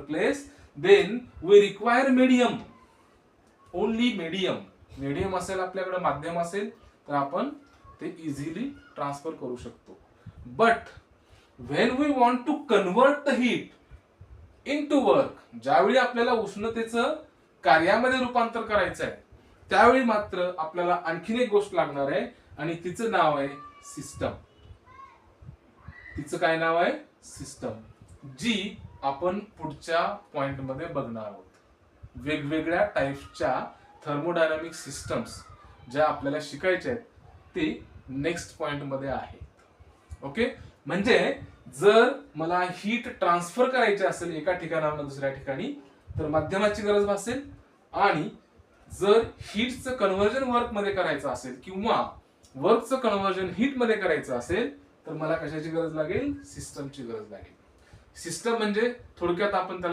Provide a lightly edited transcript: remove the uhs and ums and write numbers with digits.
Place, then we require medium, only medium. Medium असेल आपल्याकडे, माध्यम असेल तर आपण ते इझिली ट्रान्सफर करू शकतो. But when we want to convert the heat into work, ज्यावेळी आपल्याला उष्णतेचं कार्यामध्ये रूपांतर करायचं आहे त्यावेळी मात्र आपल्याला आणखीन एक गोष्ट लागणार आहे आणि तिचं नाव आहे सिस्टम. तिचं काय नाव आहे? सिस्टम, जी आपण पुढच्या पॉइंट मध्ये बघणार आहोत. वेगवेगळ्या टाइप्सच्या थर्मोडायनामिक सिस्टम्स ज्या आपल्याला शिकायच्या आहेत ते नेक्स्ट पॉइंट मध्ये आहेत. ओके, म्हणजे जर मला हीट ट्रान्सफर करायची असेल एका ठिकाणावरून दुसऱ्या ठिकाणी तर माध्यमाची गरज भासेल, आणि जर हीटचं कन्व्हर्जन वर्क मध्ये करायचं असेल किंवा वर्कचं कन्व्हर्जन हीट मध्ये करायचं असेल तर मला कशाची गरज लागेल? सिस्टमची गरज लागेल. सिस्टम म्हणजे थोडक्यात आपण त्याला